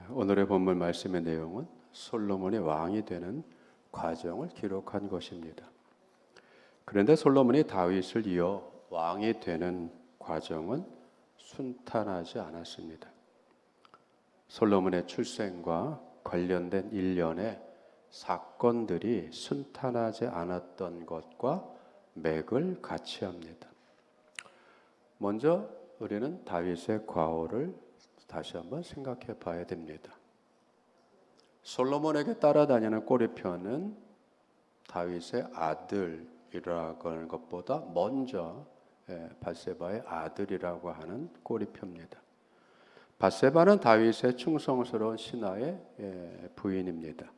오늘의 본문 말씀의 내용은 솔로몬이 왕이 되는 과정을 기록한 것입니다. 그런데 솔로몬이 다윗을 이어 왕이 되는 과정은 순탄하지 않았습니다. 솔로몬의 출생과 관련된 일련의 사건들이 순탄하지 않았던 것과 맥을 같이 합니다. 먼저 우리는 다윗의 과거를 다시 한번 생각해 봐야 됩니다. 솔로몬에게 따라다니는 꼬리표는 다윗의 아들이라고 하는 것보다 먼저 밧세바의 아들이라고 하는 꼬리표입니다. 밧세바는 다윗의 충성스러운 신하의 부인입니다.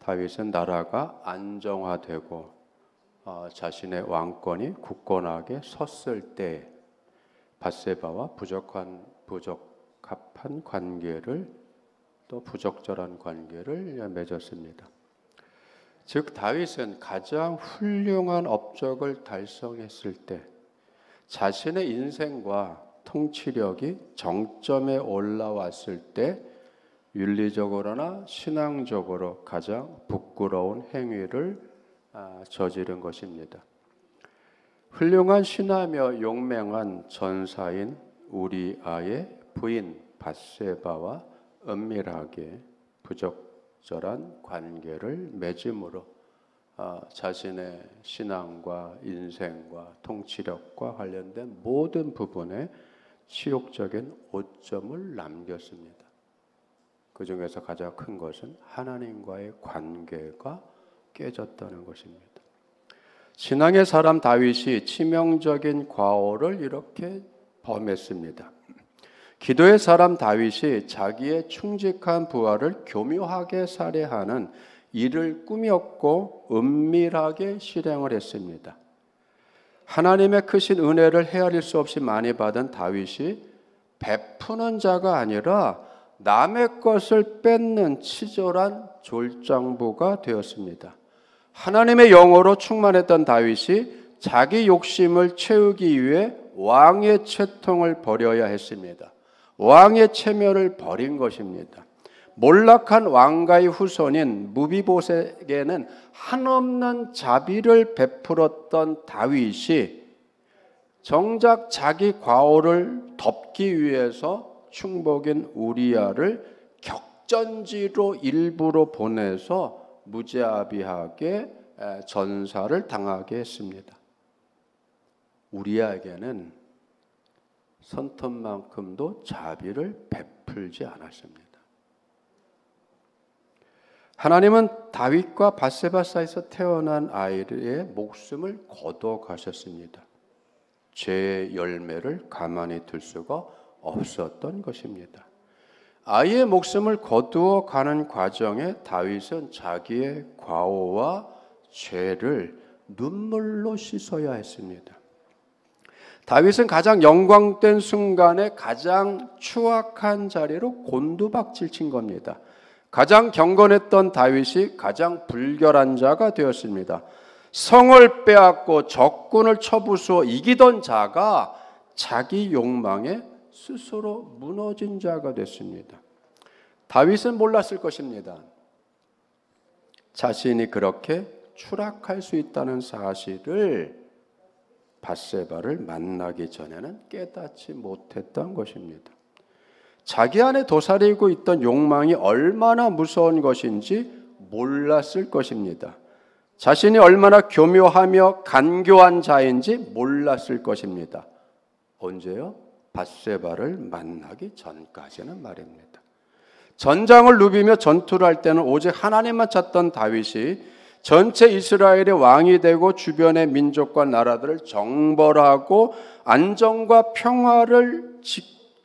다윗은 나라가 안정화되고 자신의 왕권이 굳건하게 섰을 때 밧세바와 부적합한 관계를 또 부적절한 관계를 맺었습니다. 즉 다윗은 가장 훌륭한 업적을 달성했을 때 자신의 인생과 통치력이 정점에 올라왔을 때 윤리적으로나 신앙적으로 가장 부끄러운 행위를 저지른 것입니다. 훌륭한 신하며 용맹한 전사인 우리아의 부인 밧세바와 은밀하게 부적절한 관계를 맺음으로 자신의 신앙과 인생과 통치력과 관련된 모든 부분에 치욕적인 오점을 남겼습니다. 그 중에서 가장 큰 것은 하나님과의 관계가 깨졌다는 것입니다. 신앙의 사람 다윗이 치명적인 과오를 이렇게 범했습니다. 기도의 사람 다윗이 자기의 충직한 부하를 교묘하게 살해하는 일을 꾸몄고 은밀하게 실행을 했습니다. 하나님의 크신 은혜를 헤아릴 수 없이 많이 받은 다윗이 베푸는 자가 아니라 남의 것을 뺏는 치졸한 졸장부가 되었습니다. 하나님의 영으로 충만했던 다윗이 자기 욕심을 채우기 위해 왕의 채통을 버려야 했습니다. 왕의 체면을 버린 것입니다. 몰락한 왕가의 후손인 무비보셋에게는 한없는 자비를 베풀었던 다윗이 정작 자기 과오를 덮기 위해서 충복인 우리아를 격전지로 일부러 보내서 무자비하게 전사를 당하게 했습니다. 우리아에게는 손톱만큼도 자비를 베풀지 않았습니다. 하나님은 다윗과 밧세바 사이에서 태어난 아이의 목숨을 거둬 가셨습니다. 죄의 열매를 가만히 둘 수가 없었던 것입니다. 아이의 목숨을 거두어 가는 과정에 다윗은 자기의 과오와 죄를 눈물로 씻어야 했습니다. 다윗은 가장 영광된 순간에 가장 추악한 자리로 곤두박질 친 겁니다. 가장 경건했던 다윗이 가장 불결한 자가 되었습니다. 성을 빼앗고 적군을 쳐부수어 이기던 자가 자기 욕망에 스스로 무너진 자가 됐습니다. 다윗은 몰랐을 것입니다. 자신이 그렇게 추락할 수 있다는 사실을 밧세바를 만나기 전에는 깨닫지 못했던 것입니다. 자기 안에 도사리고 있던 욕망이 얼마나 무서운 것인지 몰랐을 것입니다. 자신이 얼마나 교묘하며 간교한 자인지 몰랐을 것입니다. 언제요? 밧세바를 만나기 전까지는 말입니다. 전장을 누비며 전투를 할 때는 오직 하나님만 찾던 다윗이 전체 이스라엘의 왕이 되고 주변의 민족과 나라들을 정벌하고 안정과 평화를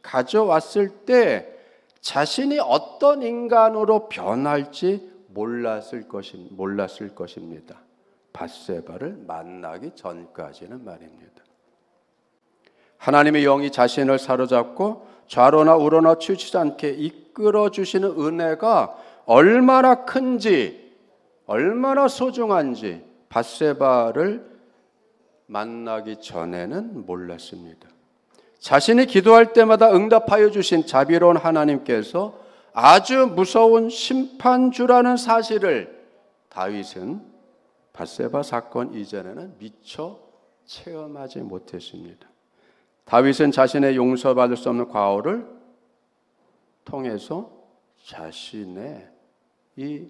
가져왔을 때 자신이 어떤 인간으로 변할지 몰랐을 것입니다. 밧세바를 만나기 전까지는 말입니다. 하나님의 영이 자신을 사로잡고 좌로나 우로나 치우치지 않게 이끌어 주시는 은혜가 얼마나 큰지, 얼마나 소중한지 밧세바를 만나기 전에는 몰랐습니다. 자신이 기도할 때마다 응답하여 주신 자비로운 하나님께서 아주 무서운 심판주라는 사실을 다윗은 밧세바 사건 이전에는 미처 체험하지 못했습니다. 다윗은 자신의 용서받을 수 없는 과오를 통해서 자신의 이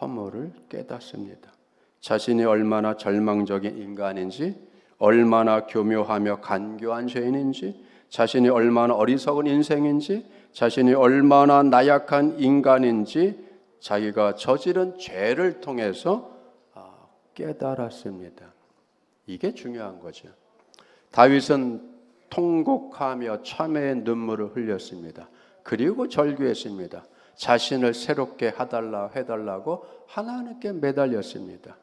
허물을 깨닫습니다. 자신이 얼마나 절망적인 인간인지, 얼마나 교묘하며 간교한 죄인인지, 자신이 얼마나 어리석은 인생인지, 자신이 얼마나 나약한 인간인지 자기가 저지른 죄를 통해서 깨달았습니다. 이게 중요한 거죠. 다윗은 통곡하며 참회의 눈물을 흘렸습니다. 그리고 절규했습니다. 자신을 새롭게 해달라고 하나님께 매달렸습니다.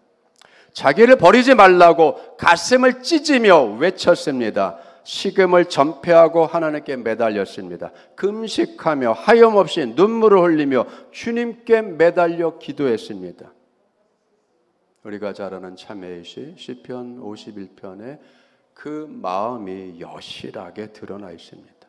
자기를 버리지 말라고 가슴을 찢으며 외쳤습니다. 식음을 전폐하고 하나님께 매달렸습니다. 금식하며 하염없이 눈물을 흘리며 주님께 매달려 기도했습니다. 우리가 잘 아는 참회의 시 시편 51편에 그 마음이 여실하게 드러나 있습니다.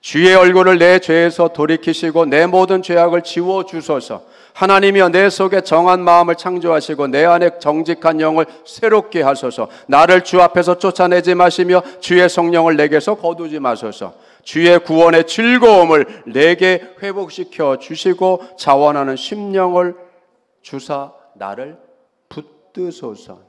주의 얼굴을 내 죄에서 돌이키시고 내 모든 죄악을 지워주소서. 하나님이여 내 속에 정한 마음을 창조하시고 내 안에 정직한 영을 새롭게 하소서. 나를 주 앞에서 쫓아내지 마시며 주의 성령을 내게서 거두지 마소서. 주의 구원의 즐거움을 내게 회복시켜 주시고 자원하는 심령을 주사 나를 붙드소서.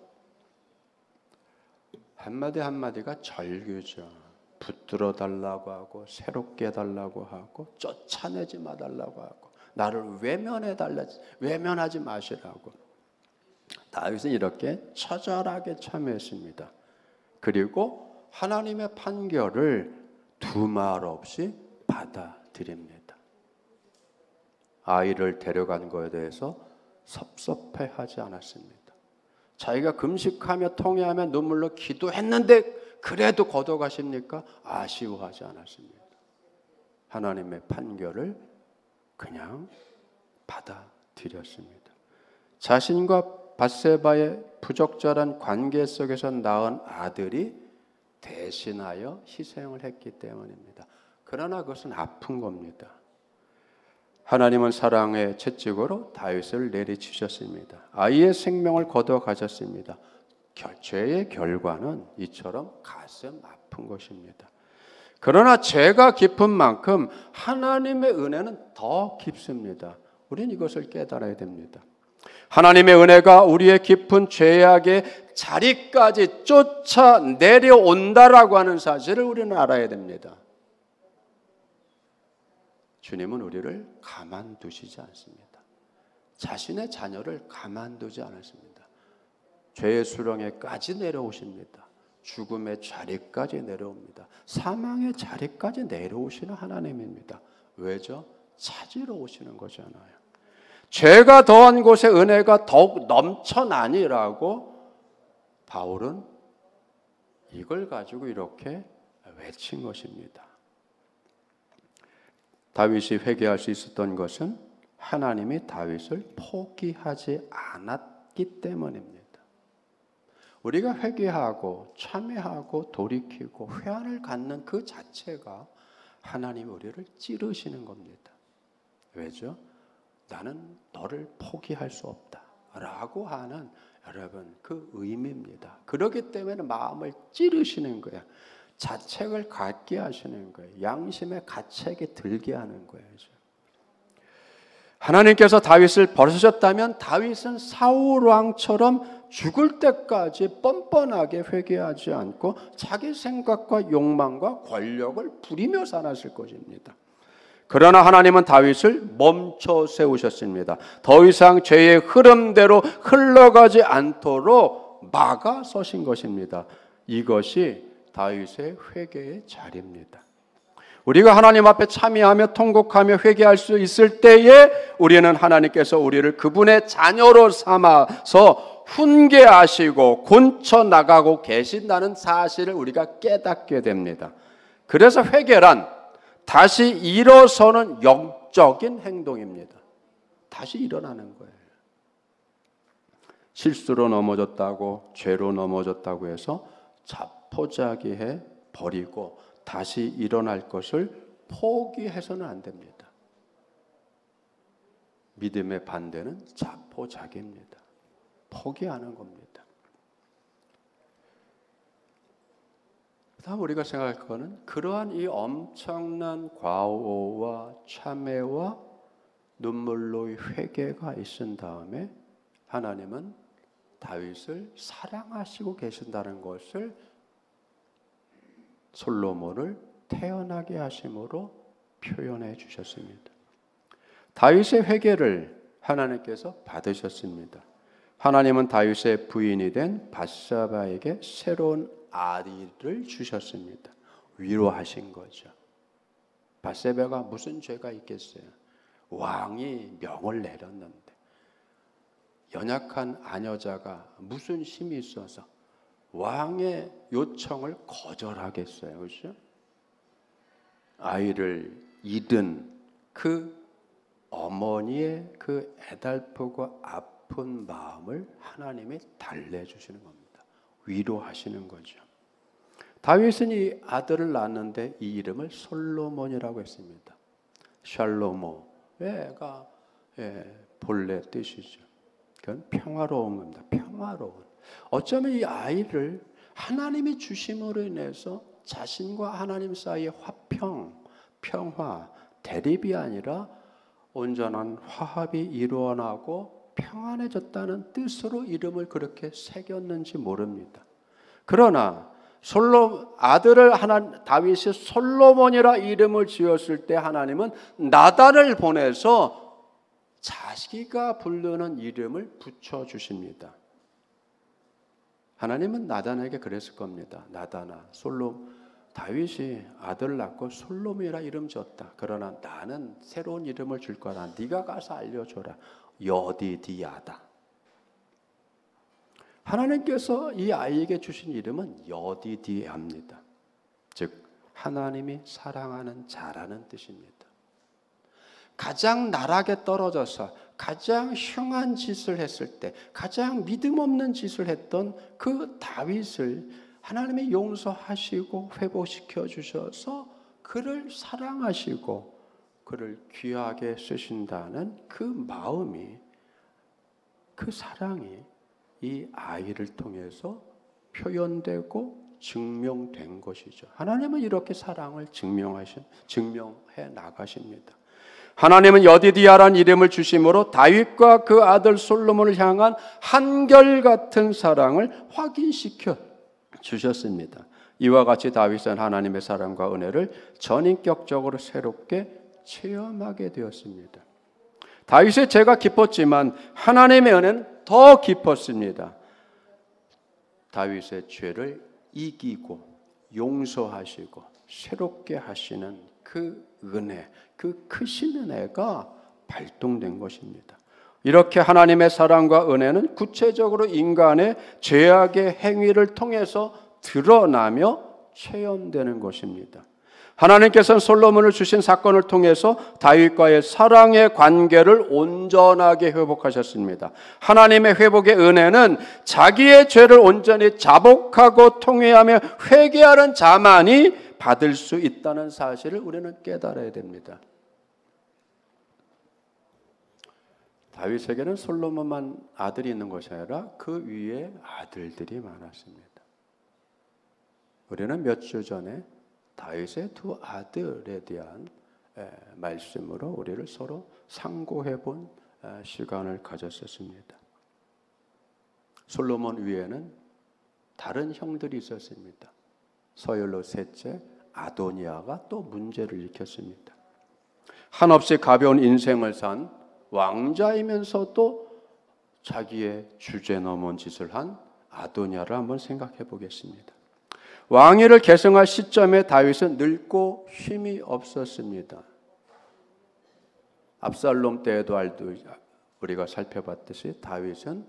한마디 한마디가 절규죠. 붙들어 달라고 하고 새롭게 해달라고 하고 쫓아내지 마달라고 하고 나를 외면하지 마시라고. 다윗은 이렇게 처절하게 참회했습니다. 그리고 하나님의 판결을 두말 없이 받아들입니다. 아이를 데려간 것에 대해서 섭섭해하지 않았습니다. 자기가 금식하며 통회하며 눈물로 기도했는데 그래도 거둬가십니까? 아쉬워하지 않았습니다. 하나님의 판결을 그냥 받아들였습니다. 자신과 밧세바의 부적절한 관계 속에서 낳은 아들이 대신하여 희생을 했기 때문입니다. 그러나 그것은 아픈 겁니다. 하나님은 사랑의 채찍으로 다윗을 내리치셨습니다. 아이의 생명을 거둬가셨습니다. 죄의 결과는 이처럼 가슴 아픈 것입니다. 그러나 죄가 깊은 만큼 하나님의 은혜는 더 깊습니다. 우리는 이것을 깨달아야 됩니다. 하나님의 은혜가 우리의 깊은 죄악의 자리까지 쫓아 내려온다라고 하는 사실을 우리는 알아야 됩니다. 주님은 우리를 가만두시지 않습니다. 자신의 자녀를 가만두지 않았습니다. 죄의 수렁에까지 내려오십니다. 죽음의 자리까지 내려옵니다. 사망의 자리까지 내려오시는 하나님입니다. 왜죠? 찾으러 오시는 거잖아요. 죄가 더한 곳에 은혜가 더욱 넘쳐나니라고 바울은 이걸 가지고 이렇게 외친 것입니다. 다윗이 회개할 수 있었던 것은 하나님이 다윗을 포기하지 않았기 때문입니다. 우리가 회개하고 참회하고 돌이키고 회한을 갖는 그 자체가 하나님이 우리를 찌르시는 겁니다. 왜죠? 나는 너를 포기할 수 없다 라고 하는 여러분 그 의미입니다. 그렇기 때문에 마음을 찌르시는 거예요. 자책을 갖게 하시는 거예요. 양심의 가책이 들게 하는 거예요. 하나님께서 다윗을 버리셨다면 다윗은 사울 왕처럼 죽을 때까지 뻔뻔하게 회개하지 않고 자기 생각과 욕망과 권력을 부리며 살았을 것입니다. 그러나 하나님은 다윗을 멈춰 세우셨습니다. 더 이상 죄의 흐름대로 흘러가지 않도록 막아서신 것입니다. 이것이 다윗의 회개의 자리입니다. 우리가 하나님 앞에 참여하며 통곡하며 회개할 수 있을 때에 우리는 하나님께서 우리를 그분의 자녀로 삼아서 훈계하시고 곤쳐 나가고 계신다는 사실을 우리가 깨닫게 됩니다. 그래서 회개란 다시 일어서는 영적인 행동입니다. 다시 일어나는 거예요. 실수로 넘어졌다고 죄로 넘어졌다고 해서 자포자기해 버리고 다시 일어날 것을 포기해서는 안 됩니다. 믿음의 반대는 자포자기입니다. 포기하는 겁니다. 다음 우리가 생각할 거는 그러한 이 엄청난 과오와 참회와 눈물로의 회개가 있은 다음에 하나님은 다윗을 사랑하시고 계신다는 것을 솔로몬을 태어나게 하심으로 표현해 주셨습니다. 다윗의 회개를 하나님께서 받으셨습니다. 하나님은 다윗의 부인이 된 밧세바에게 새로운 아들을 주셨습니다. 위로하신 거죠. 밧세바가 무슨 죄가 있겠어요? 왕이 명을 내렸는데 연약한 아녀자가 무슨 힘이 있어서 왕의 요청을 거절하겠어요? 그렇죠? 아이를 잃은 그 어머니의 그 애달프고 아픈 마음을 하나님이 달래주시는 겁니다. 위로하시는 거죠. 다윗은 이 아들을 낳았는데 이 이름을 솔로몬이라고 했습니다. 샬로모가 본래 뜻이죠. 그건 평화로운 겁니다. 평화로운. 어쩌면 이 아이를 하나님이 주심으로 인해서 자신과 하나님 사이의 화평, 평화, 대립이 아니라 온전한 화합이 일어나고 평안해졌다는 뜻으로 이름을 그렇게 새겼는지 모릅니다. 그러나 아들을 다윗이 솔로몬이라 이름을 지었을 때 하나님은 나단을 보내서 자기가 부르는 이름을 붙여주십니다. 하나님은 나단에게 그랬을 겁니다. 나단아, 다윗이 아들을 낳고 솔로몬이라 이름 줬다. 그러나 나는 새로운 이름을 줄 거라. 네가 가서 알려줘라. 여디디야다. 하나님께서 이 아이에게 주신 이름은 여디디야입니다. 즉 하나님이 사랑하는 자라는 뜻입니다. 가장 나락에 떨어져서 가장 흉한 짓을 했을 때 가장 믿음 없는 짓을 했던 그 다윗을 하나님이 용서하시고 회복시켜 주셔서 그를 사랑하시고 그를 귀하게 쓰신다는 그 마음이, 그 사랑이 이 아이를 통해서 표현되고 증명된 것이죠. 하나님은 이렇게 사랑을 증명해 나가십니다. 하나님은 여디디야라는 이름을 주심으로 다윗과 그 아들 솔로몬을 향한 한결같은 사랑을 확인시켜 주셨습니다. 이와 같이 다윗은 하나님의 사랑과 은혜를 전인격적으로 새롭게 체험하게 되었습니다. 다윗의 죄가 깊었지만 하나님의 은혜는 더 깊었습니다. 다윗의 죄를 이기고 용서하시고 새롭게 하시는 그 은혜, 그 크신 은혜가 발동된 것입니다. 이렇게 하나님의 사랑과 은혜는 구체적으로 인간의 죄악의 행위를 통해서 드러나며 체험되는 것입니다. 하나님께서는 솔로몬을 주신 사건을 통해서 다윗과의 사랑의 관계를 온전하게 회복하셨습니다. 하나님의 회복의 은혜는 자기의 죄를 온전히 자복하고 통회하며 회개하는 자만이 받을 수 있다는 사실을 우리는 깨달아야 됩니다. 다윗에게는 솔로몬만 아들이 있는 것이 아니라 그 위에 아들들이 많았습니다. 우리는 몇 주 전에 다윗의 두 아들에 대한 말씀으로 우리를 서로 상고해 본 시간을 가졌었습니다. 솔로몬 위에는 다른 형들이 있었습니다. 서열로 셋째 아도니아가 또 문제를 일으켰습니다. 한없이 가벼운 인생을 산 왕자이면서도 자기의 주제 넘은 짓을 한 아도니아를 한번 생각해 보겠습니다. 왕위를 계승할 시점에 다윗은 늙고 힘이 없었습니다. 압살롬 때에도 우리가 살펴봤듯이 다윗은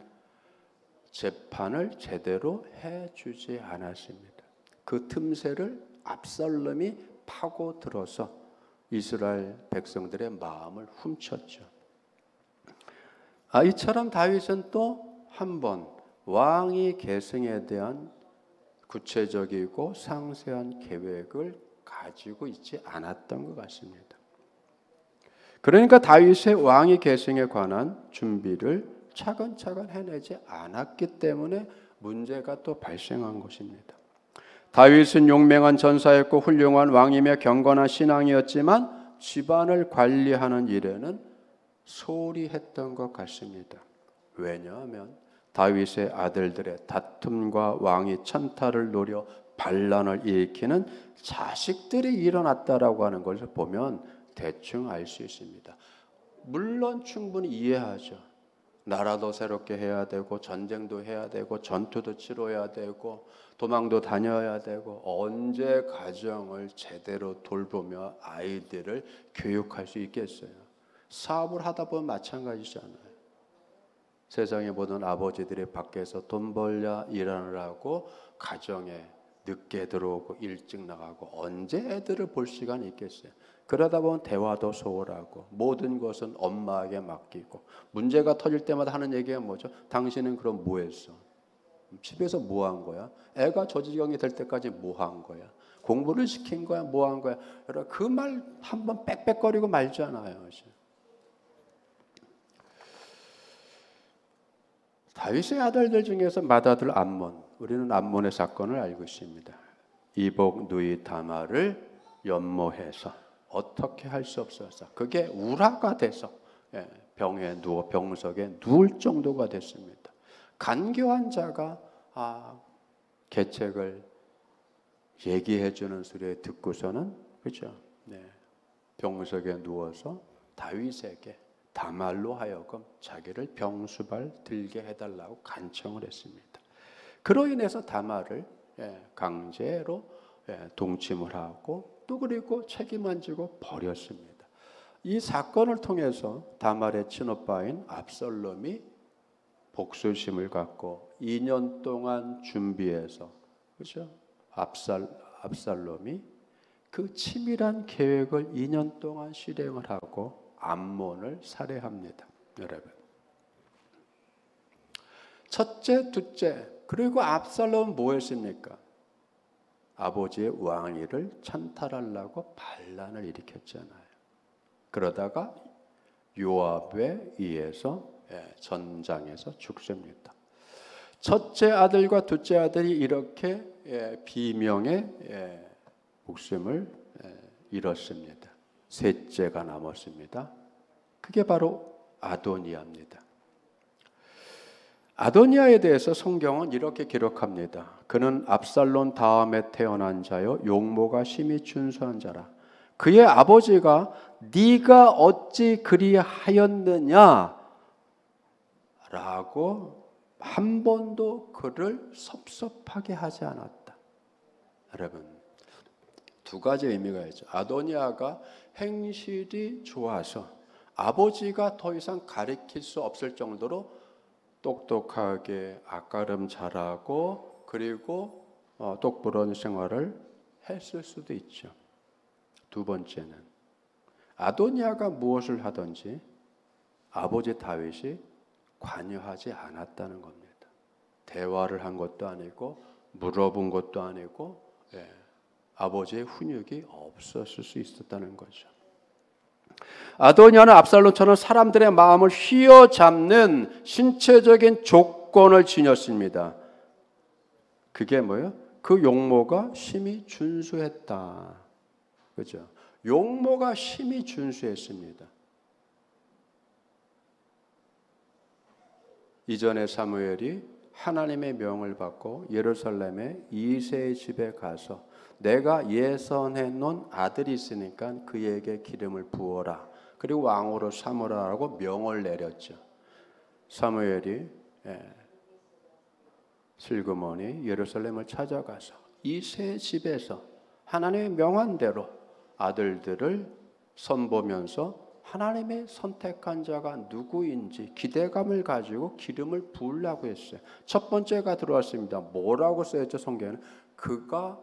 재판을 제대로 해주지 않았습니다. 그 틈새를 압살롬이 파고들어서 이스라엘 백성들의 마음을 훔쳤죠. 이처럼 다윗은 또 한 번 왕위 계승에 대한 구체적이고 상세한 계획을 가지고 있지 않았던 것 같습니다. 그러니까 다윗의 왕위 계승에 관한 준비를 차근차근 해내지 않았기 때문에 문제가 또 발생한 것입니다. 다윗은 용맹한 전사였고 훌륭한 왕이며 경건한 신앙이었지만 집안을 관리하는 일에는 소홀히 했던 것 같습니다. 왜냐하면 다윗의 아들들의 다툼과 왕위 찬탈을 노려 반란을 일으키는 자식들이 일어났다라고 하는 것을 보면 대충 알 수 있습니다. 물론 충분히 이해하죠. 나라도 새롭게 해야 되고 전쟁도 해야 되고 전투도 치러야 되고 도망도 다녀야 되고 언제 가정을 제대로 돌보며 아이들을 교육할 수 있겠어요. 사업을 하다 보면 마찬가지잖아요. 세상에 보던 아버지들이 밖에서 돈 벌려 일하느라고 가정에 늦게 들어오고 일찍 나가고 언제 애들을 볼 시간이 있겠어요. 그러다 보면 대화도 소홀하고 모든 것은 엄마에게 맡기고 문제가 터질 때마다 하는 얘기가 뭐죠? 당신은 그럼 뭐 했어? 집에서 뭐 한 거야? 애가 저 지경이 될 때까지 뭐 한 거야? 공부를 시킨 거야? 뭐 한 거야? 그 말 한번 빽빽거리고 말잖아요. 다윗의 아들들 중에서 맏아들 암몬, 우리는 암몬의 사건을 알고 있습니다. 이복 누이 다말을 연모해서 어떻게 할 수 없어서 그게 우라가 돼서 병에 누워 병석에 누울 정도가 됐습니다. 간교한 자가 계책을 얘기해 주는 소리에 듣고서는 그죠? 병석에 누워서 다윗에게 다말로 하여금 자기를 병수발 들게 해달라고 간청을 했습니다. 그로 인해서 다말을 강제로 동침을 하고 또 그리고 책임만 지고 버렸습니다. 이 사건을 통해서 다말의 친오빠인 압살롬이 복수심을 갖고 2년 동안 준비해서 그렇죠? 압살롬이 그 치밀한 계획을 2년 동안 실행을 하고 암몬을 살해합니다. 여러분. 첫째, 둘째, 그리고 압살롬은 뭐 했습니까? 아버지의 왕위를 찬탈하려고 반란을 일으켰잖아요. 그러다가 요압에 의해서 전장에서 죽습니다. 첫째 아들과 둘째 아들이 이렇게 비명의 목숨을 잃었습니다. 셋째가 남았습니다. 그게 바로 아도니아입니다. 아도니아에 대해서 성경은 이렇게 기록합니다. 그는 압살롬 다음에 태어난 자요 용모가 심히 준수한 자라. 그의 아버지가 네가 어찌 그리하였느냐 라고 한 번도 그를 섭섭하게 하지 않았다. 여러분, 두 가지 의미가 있죠. 아도니아가 행실이 좋아서 아버지가 더 이상 가리킬 수 없을 정도로 똑똑하게 앞가름 잘하고 그리고 똑부러운 생활을 했을 수도 있죠. 두 번째는 아도니아가 무엇을 하든지 아버지 다윗이 관여하지 않았다는 겁니다. 대화를 한 것도 아니고 물어본 것도 아니고 아버지의 훈육이 없었을 수 있었다는 거죠. 아도니아는 압살롬처럼 사람들의 마음을 휘어잡는 신체적인 조건을 지녔습니다. 그게 뭐예요? 그 용모가 심히 준수했다. 그죠? 용모가 심히 준수했습니다. 이전에 사무엘이 하나님의 명을 받고 예루살렘에 이새의 집에 가서 내가 예선해 놓은 아들이 있으니까 그에게 기름을 부어라. 그리고 왕으로 삼으라고 명을 내렸죠. 사무엘이 슬그머니 예루살렘을 찾아가서 이새의 집에서 하나님의 명한 대로 아들들을 선보면서 하나님의 선택한 자가 누구인지 기대감을 가지고 기름을 부으려고 했어요. 첫 번째가 들어왔습니다. 뭐라고 써있죠? 성경에는 그가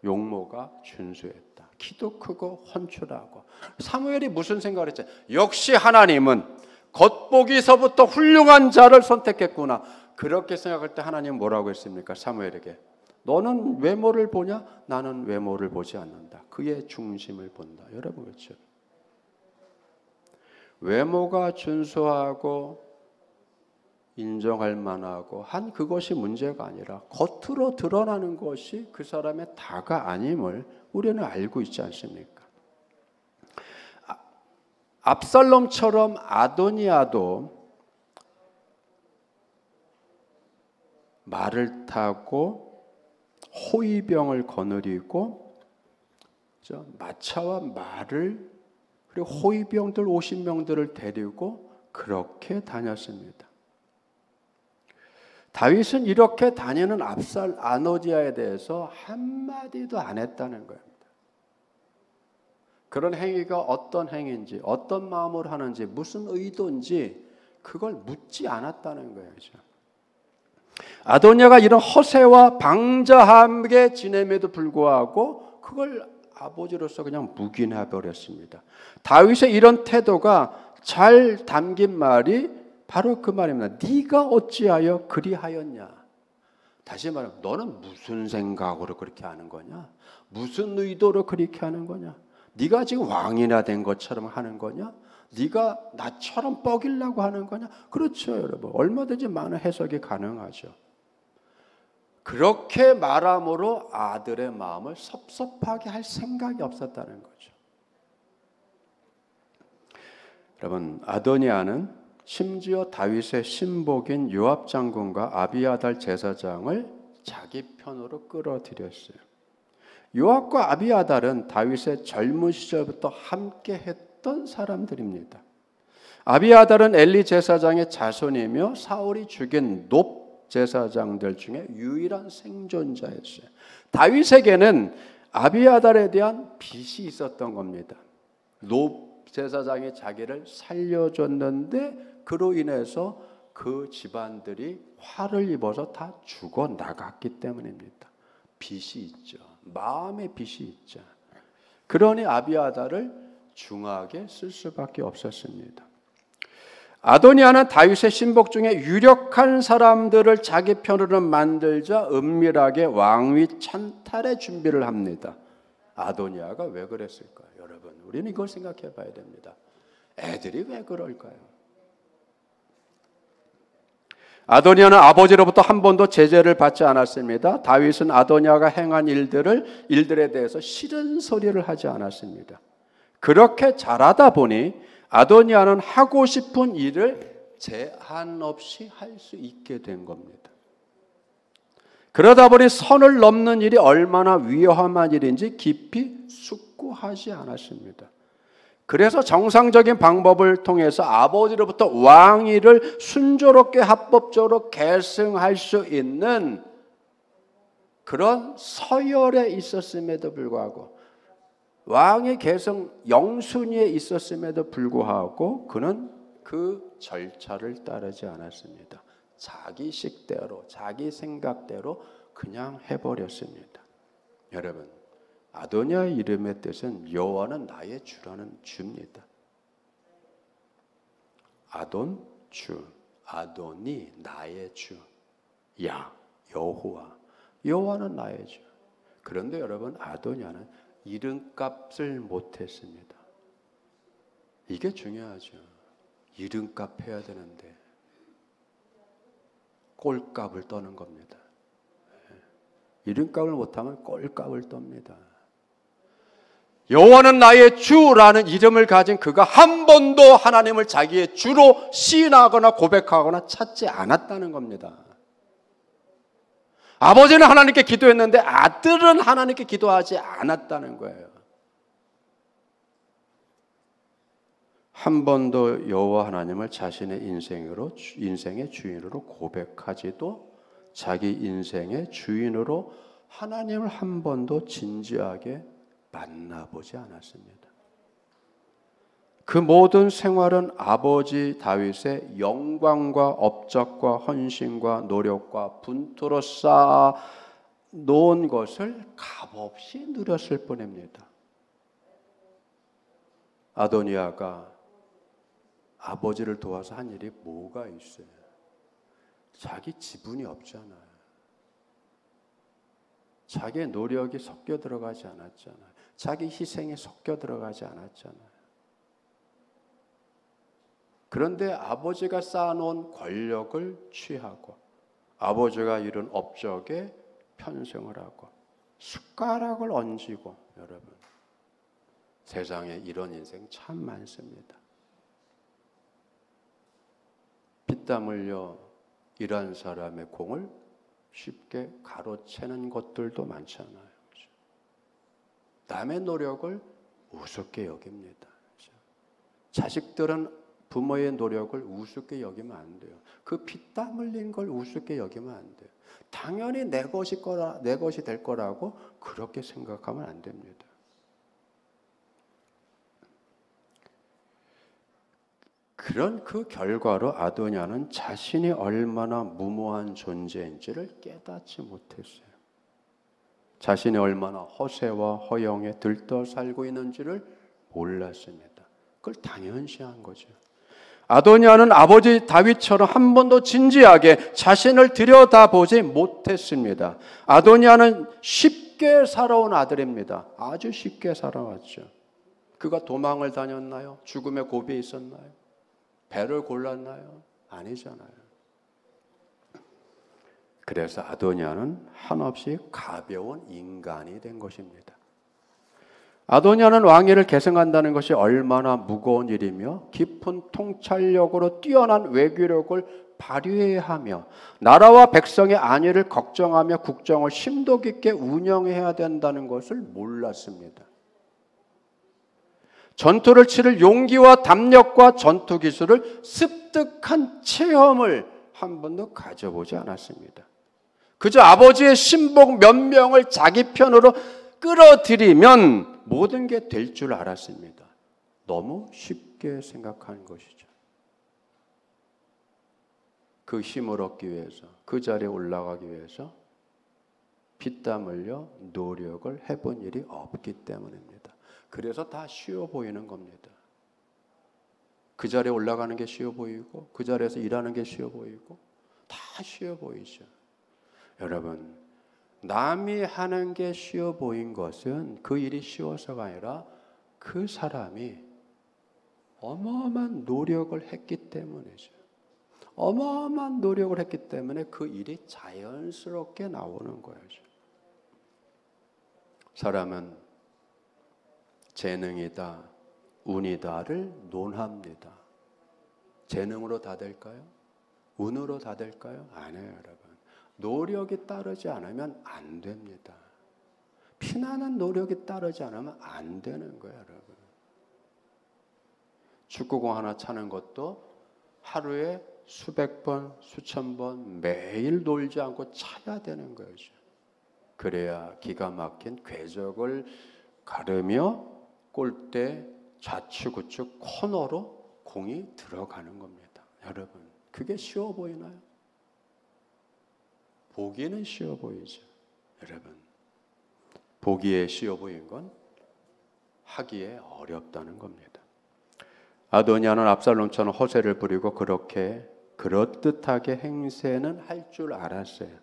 용모가 준수했다. 키도 크고 헌출하고. 사무엘이 무슨 생각을 했죠? 역시 하나님은 겉보기서부터 훌륭한 자를 선택했구나. 그렇게 생각할 때 하나님은 뭐라고 했습니까? 사무엘에게 너는 외모를 보냐? 나는 외모를 보지 않는다. 그의 중심을 본다. 여러분 그렇죠? 외모가 준수하고 인정할 만하고 한 그것이 문제가 아니라 겉으로 드러나는 것이 그 사람의 다가 아님을 우리는 알고 있지 않습니까? 압살롬처럼 아도니아도 말을 타고 호위병을 거느리고 마차와 말을 그리고 호위병들 50명들을 데리고 그렇게 다녔습니다. 다윗은 이렇게 다니는 아도니아에 대해서 한마디도 안 했다는 겁니다. 그런 행위가 어떤 행위인지, 어떤 마음으로 하는지, 무슨 의도인지 그걸 묻지 않았다는 거예요. 아도니아가 이런 허세와 방자하게 지냄에도 불구하고 그걸 아버지로서 그냥 묵인해 버렸습니다. 다윗의 이런 태도가 잘 담긴 말이 바로 그 말입니다. 네가 어찌하여 그리하였냐. 다시 말하면 너는 무슨 생각으로 그렇게 하는 거냐? 무슨 의도로 그렇게 하는 거냐? 네가 지금 왕이나 된 것처럼 하는 거냐? 네가 나처럼 뻐기려고 하는 거냐? 그렇죠, 여러분. 얼마든지 많은 해석이 가능하죠. 그렇게 말함으로 아들의 마음을 섭섭하게 할 생각이 없었다는 거죠. 여러분, 아도니아는 심지어 다윗의 신복인 요압 장군과 아비아달 제사장을 자기 편으로 끌어들였어요. 요압과 아비아달은 다윗의 젊은 시절부터 함께 했던 사람들입니다. 아비아달은 엘리 제사장의 자손이며 사울이 죽인 높 제사장들 중에 유일한 생존자였어요. 다윗에게는 아비아달에 대한 빚이 있었던 겁니다. 높 제사장이 자기를 살려줬는데 그로 인해서 그 집안들이 화를 입어서 다 죽어 나갔기 때문입니다. 빚이 있죠. 마음의 빚이 있죠. 그러니 아비아달을 중하게 쓸 수밖에 없었습니다. 아도니아는 다윗의 신복 중에 유력한 사람들을 자기 편으로 만들자 은밀하게 왕위 찬탈의 준비를 합니다. 아도니아가 왜 그랬을까요? 여러분, 우리는 이걸 생각해 봐야 됩니다. 애들이 왜 그럴까요? 아도니아는 아버지로부터 한 번도 제재를 받지 않았습니다. 다윗은 아도니아가 행한 일들에 대해서 싫은 소리를 하지 않았습니다. 그렇게 자라다 보니 아도니아는 하고 싶은 일을 제한 없이 할 수 있게 된 겁니다. 그러다 보니 선을 넘는 일이 얼마나 위험한 일인지 깊이 숙고하지 않았습니다. 그래서 정상적인 방법을 통해서 아버지로부터 왕위를 순조롭게 합법적으로 계승할 수 있는 그런 서열에 있었음에도 불구하고 왕의 계승 영순위에 있었음에도 불구하고 그는 그 절차를 따르지 않았습니다. 자기 식대로 자기 생각대로 그냥 해버렸습니다. 여러분, 아도니아의 이름의 뜻은 여호와는 나의 주라는 주입니다. 아돈, 주, 아도니, 나의 주, 여호와, 여호와는 나의 주. 그런데 여러분, 아도니아는 이름값을 못했습니다. 이게 중요하죠. 이름값 해야 되는데 꼴값을 떠는 겁니다. 이름값을 못하면 꼴값을 떱니다. 여호와는 나의 주라는 이름을 가진 그가 한 번도 하나님을 자기의 주로 시인하거나 고백하거나 찾지 않았다는 겁니다. 아버지는 하나님께 기도했는데 아들은 하나님께 기도하지 않았다는 거예요. 한 번도 여호와 하나님을 자신의 인생의 주인으로 고백하지도 자기 인생의 주인으로 하나님을 한 번도 진지하게 만나보지 않았습니다. 그 모든 생활은 아버지 다윗의 영광과 업적과 헌신과 노력과 분투로 쌓아 놓은 것을 값없이 누렸을 뿐입니다. 아도니아가 아버지를 도와서 한 일이 뭐가 있어요? 자기 지분이 없잖아요. 자기의 노력이 섞여 들어가지 않았잖아요. 자기 희생이 섞여 들어가지 않았잖아요. 그런데 아버지가 쌓아놓은 권력을 취하고 아버지가 이룬 업적에 편승을 하고 숟가락을 얹고, 여러분, 세상에 이런 인생 참 많습니다. 피땀 흘려 일한 사람의 공을 쉽게 가로채는 것들도 많잖아요. 그렇죠? 남의 노력을 우습게 여깁니다. 그렇죠? 자식들은 부모의 노력을 우습게 여기면 안 돼요. 그 피땀 흘린 걸 우습게 여기면 안 돼요. 당연히 내 것이 될 거라고 그렇게 생각하면 안 됩니다. 그런 그 결과로 아도니아는 자신이 얼마나 무모한 존재인지를 깨닫지 못했어요. 자신이 얼마나 허세와 허영에 들떠 살고 있는지를 몰랐습니다. 그걸 당연시한 거죠. 아도니아는 아버지 다윗처럼 한 번도 진지하게 자신을 들여다보지 못했습니다. 아도니아는 쉽게 살아온 아들입니다. 아주 쉽게 살아왔죠. 그가 도망을 다녔나요? 죽음의 고비에 있었나요? 배를 골랐나요? 아니잖아요. 그래서 아도니아는 한없이 가벼운 인간이 된 것입니다. 아도니아는 왕위를 계승한다는 것이 얼마나 무거운 일이며 깊은 통찰력으로 뛰어난 외교력을 발휘해야 하며 나라와 백성의 안위를 걱정하며 국정을 심도 깊게 운영해야 된다는 것을 몰랐습니다. 전투를 치를 용기와 담력과 전투 기술을 습득한 체험을 한 번도 가져보지 않았습니다. 그저 아버지의 신복 몇 명을 자기 편으로 끌어들이면 모든 게 될 줄 알았습니다. 너무 쉽게 생각한 것이죠. 그 힘을 얻기 위해서, 그 자리에 올라가기 위해서 피땀 흘려 노력을 해본 일이 없기 때문입니다. 그래서 다 쉬워 보이는 겁니다. 그 자리에 올라가는 게 쉬워 보이고 그 자리에서 일하는 게 쉬워 보이고 다 쉬워 보이죠. 여러분, 남이 하는 게 쉬워 보인 것은 그 일이 쉬워서가 아니라 그 사람이 어마어마한 노력을 했기 때문이죠. 어마어마한 노력을 했기 때문에 그 일이 자연스럽게 나오는 거죠. 사람은 재능이다, 운이다를 논합니다. 재능으로 다 될까요? 운으로 다 될까요? 아니에요, 여러분. 노력이 따르지 않으면 안 됩니다. 피나는 노력이 따르지 않으면 안 되는 거예요, 여러분. 축구공 하나 차는 것도 하루에 수백 번, 수천 번 매일 놀지 않고 차야 되는 거죠. 그래야 기가 막힌 궤적을 가르며 골대 좌측 우측 코너로 공이 들어가는 겁니다. 여러분, 그게 쉬워 보이나요? 보기에는 쉬워 보이죠. 여러분, 보기에 쉬워 보인 건 하기에 어렵다는 겁니다. 아도니아는 압살롬처럼 허세를 부리고 그렇게 그럴듯하게 행세는 할 줄 알았어요.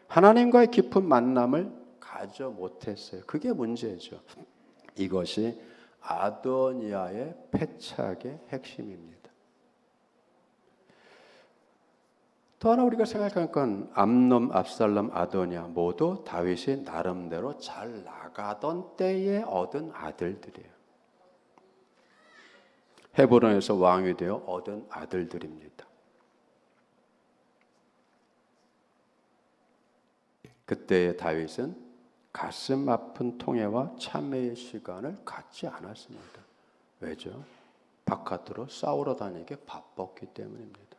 하나님과의 깊은 만남을 가져 못했어요. 그게 문제죠. 이것이 아도니아의 패착의 핵심입니다. 또 하나 우리가 생각할 건 암논, 압살롬, 아도니아 모두 다윗이 나름대로 잘 나가던 때에 얻은 아들들이에요. 헤브론에서 왕이 되어 얻은 아들들입니다. 그때의 다윗은 가슴 아픈 통회와 참회의 시간을 갖지 않았습니다. 왜죠? 바깥으로 싸우러 다니기 바빴기 때문입니다.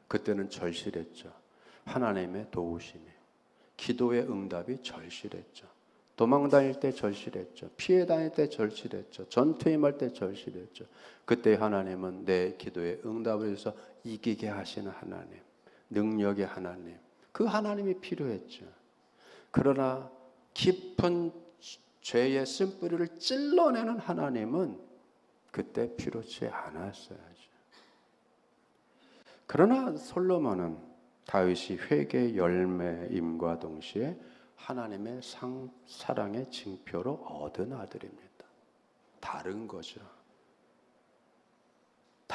그때는 절실했죠. 하나님의 도우심이, 기도의 응답이 절실했죠. 도망 다닐 때 절실했죠. 피해 다닐 때 절실했죠. 전투에 임할 때 절실했죠. 그때 하나님은 내 기도에 응답을 해서 이기게 하시는 하나님, 능력의 하나님, 그 하나님이 필요했죠. 그러나 깊은 죄의 쓴뿌리를 찔러내는 하나님은 그때 필요치 않았어야죠. 그러나 솔로몬은 다윗이 회개의 열매임과 동시에 하나님의 사랑의 징표로 얻은 아들입니다. 다른 거죠.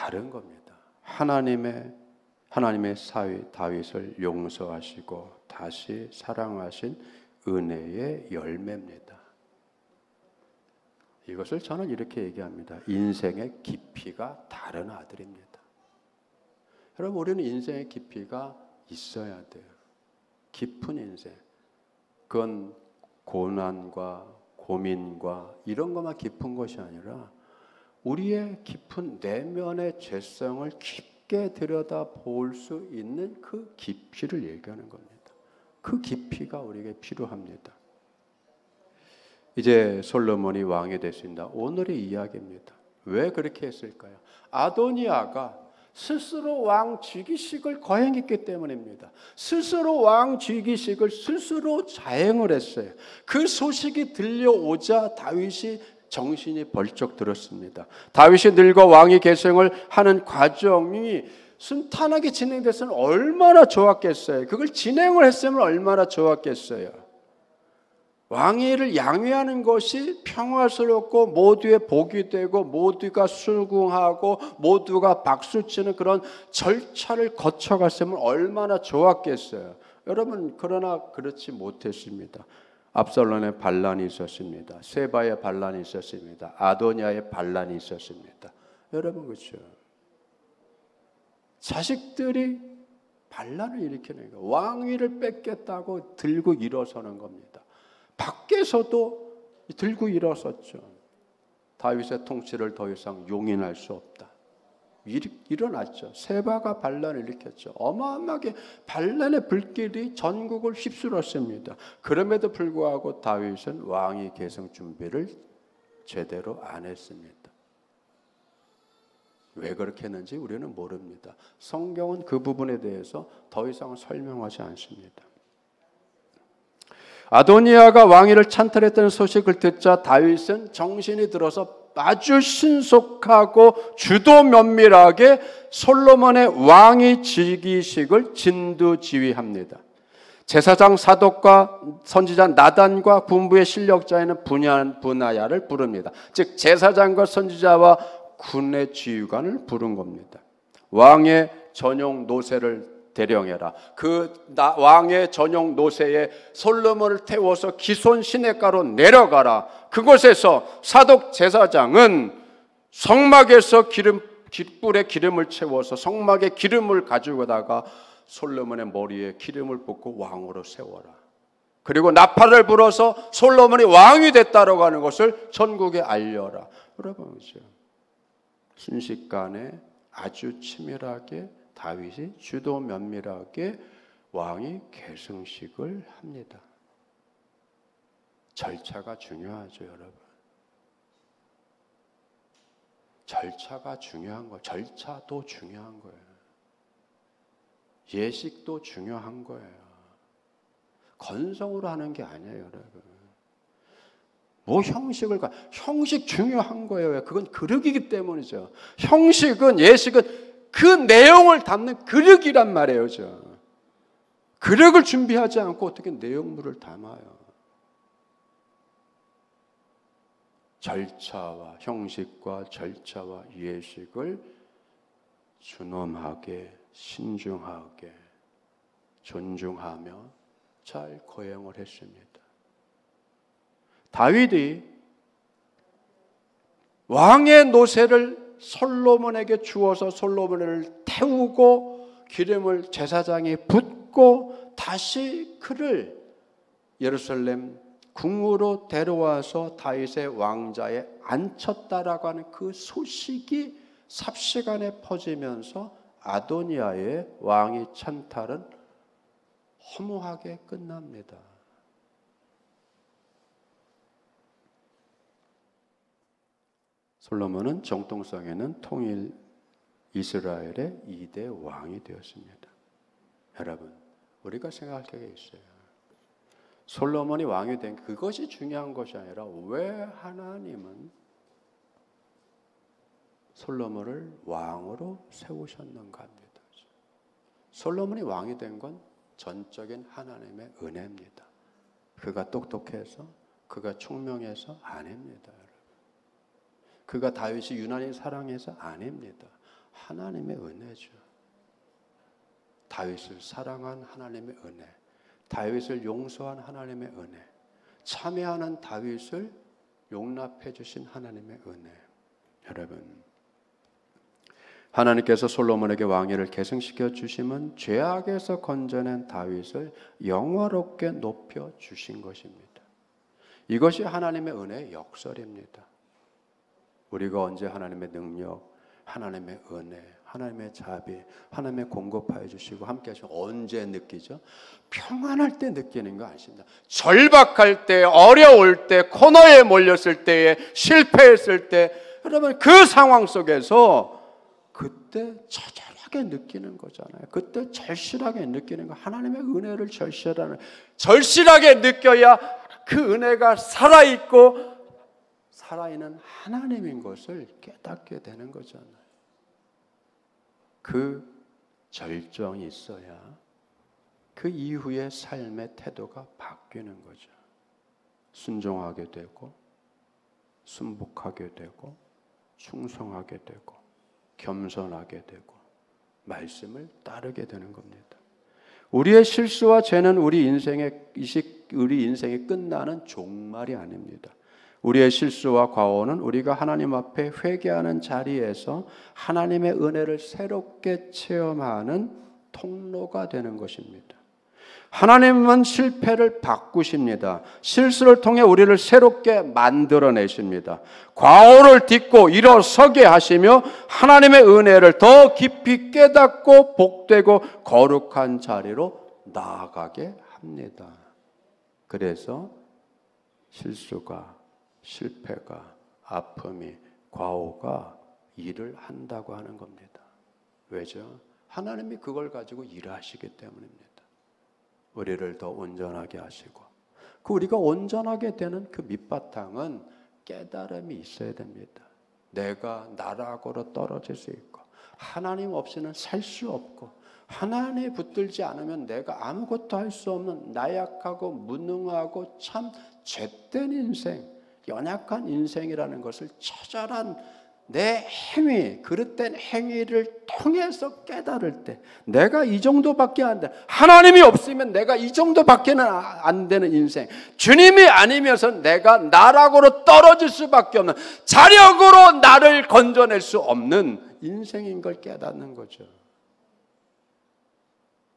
다른 겁니다. 하나님의 사위 다윗을 용서하시고 다시 사랑하신 은혜의 열매입니다. 이것을 저는 이렇게 얘기합니다. 인생의 깊이가 다른 아들입니다. 여러분, 우리는 인생의 깊이가 있어야 돼요. 깊은 인생. 그건 고난과 고민과 이런 것만 깊은 것이 아니라 우리의 깊은 내면의 죄성을 깊게 들여다볼 수 있는 그 깊이를 얘기하는 겁니다. 그 깊이가 우리에게 필요합니다. 이제 솔로몬이 왕이 됐습니다. 오늘의 이야기입니다. 왜 그렇게 했을까요? 아도니아가 스스로 왕 즉위식을 거행했기 때문입니다. 스스로 왕 즉위식을 스스로 자행을 했어요. 그 소식이 들려오자 다윗이 정신이 벌쩍 들었습니다. 다윗이 늙어 왕위 계승을 하는 과정이 순탄하게 진행됐으면 얼마나 좋았겠어요. 그걸 진행을 했으면 얼마나 좋았겠어요. 왕위를 양위하는 것이 평화스럽고 모두의 복이 되고 모두가 수긍하고 모두가 박수치는 그런 절차를 거쳐갔으면 얼마나 좋았겠어요. 여러분, 그러나 그렇지 못했습니다. 압살롬의 반란이 있었습니다. 세바의 반란이 있었습니다. 아도니아의 반란이 있었습니다. 여러분, 그렇죠? 자식들이 반란을 일으키는 거예요. 왕위를 뺏겠다고 들고 일어서는 겁니다. 밖에서도 들고 일어섰죠. 다윗의 통치를 더 이상 용인할 수 없다. 일어났죠. 세바가 반란을 일으켰죠. 어마어마하게 반란의 불길이 전국을 휩쓸었습니다. 그럼에도 불구하고 다윗은 왕위 계승 준비를 제대로 안 했습니다. 왜 그렇게 했는지 우리는 모릅니다. 성경은 그 부분에 대해서 더 이상 설명하지 않습니다. 아도니아가 왕위를 찬탈했다는 소식을 듣자 다윗은 정신이 들어서 아주 신속하고 주도 면밀하게 솔로몬의 왕위 즉위식을 진두지휘합니다. 제사장 사독과 선지자 나단과 군부의 실력자에는 분하야를 부릅니다. 즉 제사장과 선지자와 군의 지휘관을 부른 겁니다. 왕의 전용 노새를 대령해라. 그 왕의 전용 노새에 솔로몬을 태워서 기손 시냇가로 내려가라. 그곳에서 사독 제사장은 성막에서 깃불에 기름을 채워서 성막에 기름을 가지고다가 솔로몬의 머리에 기름을 붓고 왕으로 세워라. 그리고 나팔을 불어서 솔로몬이 왕이 됐다라고 하는 것을 전국에 알려라. 여러분, 그렇죠? 순식간에 아주 치밀하게 다윗이 주도 면밀하게 왕위 계승식을 합니다. 절차가 중요하죠, 여러분. 절차가 중요한 거예요. 절차도 중요한 거예요. 예식도 중요한 거예요. 건성으로 하는 게 아니에요, 여러분. 뭐 형식 중요한 거예요. 그건 그릇이기 때문이죠. 형식은, 예식은 그 내용을 담는 그릇이란 말이에요. 그릇을 준비하지 않고 어떻게 내용물을 담아요. 절차와 형식과 절차와 예식을 준엄하게 신중하게 존중하며 잘 거행을 했습니다. 다윗이 왕의 노새를 솔로몬에게 주어서 솔로몬을 태우고 기름을 제사장에 붓고 다시 그를 예루살렘 궁으로 데려와서 다윗의 왕자에 앉혔다라고 하는 그 소식이 삽시간에 퍼지면서 아도니아의 왕위 찬탈은 허무하게 끝납니다. 솔로몬은 정통성에는 통일 이스라엘의 2대 왕이 되었습니다. 여러분, 우리가 생각할 게 있어요. 솔로몬이 왕이 된 그것이 중요한 것이 아니라 왜 하나님은 솔로몬을 왕으로 세우셨는가 합니다. 솔로몬이 왕이 된 건 전적인 하나님의 은혜입니다. 그가 똑똑해서, 그가 총명해서 아닙니다. 그가 다윗이 유난히 사랑해서 아닙니다. 하나님의 은혜죠. 다윗을 사랑한 하나님의 은혜, 다윗을 용서한 하나님의 은혜, 참회하는 다윗을 용납해 주신 하나님의 은혜. 여러분, 하나님께서 솔로몬에게 왕위를 계승시켜 주심은 죄악에서 건져낸 다윗을 영화롭게 높여 주신 것입니다. 이것이 하나님의 은혜의 역설입니다. 우리가 언제 하나님의 능력, 하나님의 은혜, 하나님의 자비, 하나님의 공급하여 주시고 함께 하시고 언제 느끼죠? 평안할 때 느끼는 거 아십니다. 절박할 때, 어려울 때, 코너에 몰렸을 때에, 실패했을 때, 여러분 그 상황 속에서 그때 처절하게 느끼는 거잖아요. 그때 절실하게 느끼는 거. 하나님의 은혜를 절실하게 느껴야 그 은혜가 살아있고 살아있는 하나님인 것을 깨닫게 되는 거잖아요. 그 절정이 있어야 그 이후의 삶의 태도가 바뀌는 거죠. 순종하게 되고 순복하게 되고 충성하게 되고 겸손하게 되고 말씀을 따르게 되는 겁니다. 우리의 실수와 죄는 우리 인생이 끝나는 종말이 아닙니다. 우리의 실수와 과오는 우리가 하나님 앞에 회개하는 자리에서 하나님의 은혜를 새롭게 체험하는 통로가 되는 것입니다. 하나님은 실패를 바꾸십니다. 실수를 통해 우리를 새롭게 만들어내십니다. 과오를 딛고 일어서게 하시며 하나님의 은혜를 더 깊이 깨닫고 복되고 거룩한 자리로 나아가게 합니다. 그래서 실수가, 실패가, 아픔이, 과오가 일을 한다고 하는 겁니다. 왜죠? 하나님이 그걸 가지고 일하시기 때문입니다. 우리를 더 온전하게 하시고, 그 우리가 온전하게 되는 그 밑바탕은 깨달음이 있어야 됩니다. 내가 나락으로 떨어질 수 있고, 하나님 없이는 살 수 없고, 하나님이 붙들지 않으면 내가 아무것도 할 수 없는 나약하고 무능하고 참 죄된 인생, 연약한 인생이라는 것을 처절한 내 행위, 그릇된 행위를 통해서 깨달을 때 내가 이 정도밖에 안 돼. 하나님이 없으면 내가 이 정도밖에는 안 되는 인생, 주님이 아니면서 내가 나락으로 떨어질 수밖에 없는, 자력으로 나를 건져낼 수 없는 인생인 걸 깨닫는 거죠.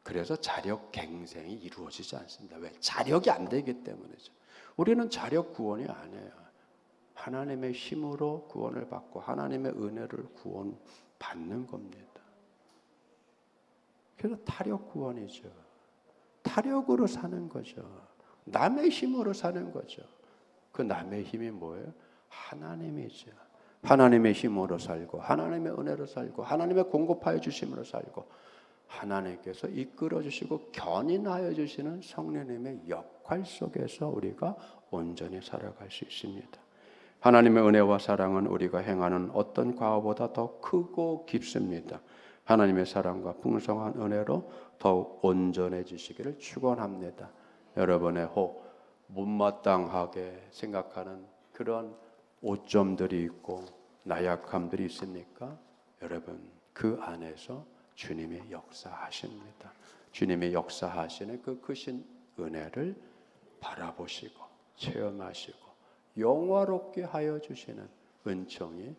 그래서 자력 갱생이 이루어지지 않습니다. 왜? 자력이 안 되기 때문이죠. 우리는 자력 구원이 아니에요. 하나님의 힘으로 구원을 받고 하나님의 은혜를 구원받는 겁니다. 그래서 타력 구원이죠. 타력으로 사는 거죠. 남의 힘으로 사는 거죠. 그 남의 힘이 뭐예요? 하나님이죠. 하나님의 힘으로 살고 하나님의 은혜로 살고 하나님의 공급하여 주심으로 살고 하나님께서 이끌어 주시고 견인하여 주시는 성령님의 역할 속에서 우리가 온전히 살아갈 수 있습니다. 하나님의 은혜와 사랑은 우리가 행하는 어떤 과오보다 더 크고 깊습니다. 하나님의 사랑과 풍성한 은혜로 더욱 온전해지시기를 축원합니다. 여러분의 혹 못마땅하게 생각하는 그런 오점들이 있고 나약함들이 있습니까? 여러분 그 안에서 주님이 역사하십니다. 주님이 역사하시는 그 크신 은혜를 바라보시고 체험하시고 영화롭게 하여 주시는 은총이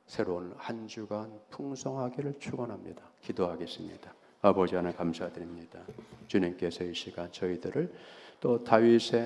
새로운 한 주간 풍성하기를 축원합니다. 기도하겠습니다. 아버지 하나님 감사드립니다. 주님께서 이 시간 저희들을 또 다윗의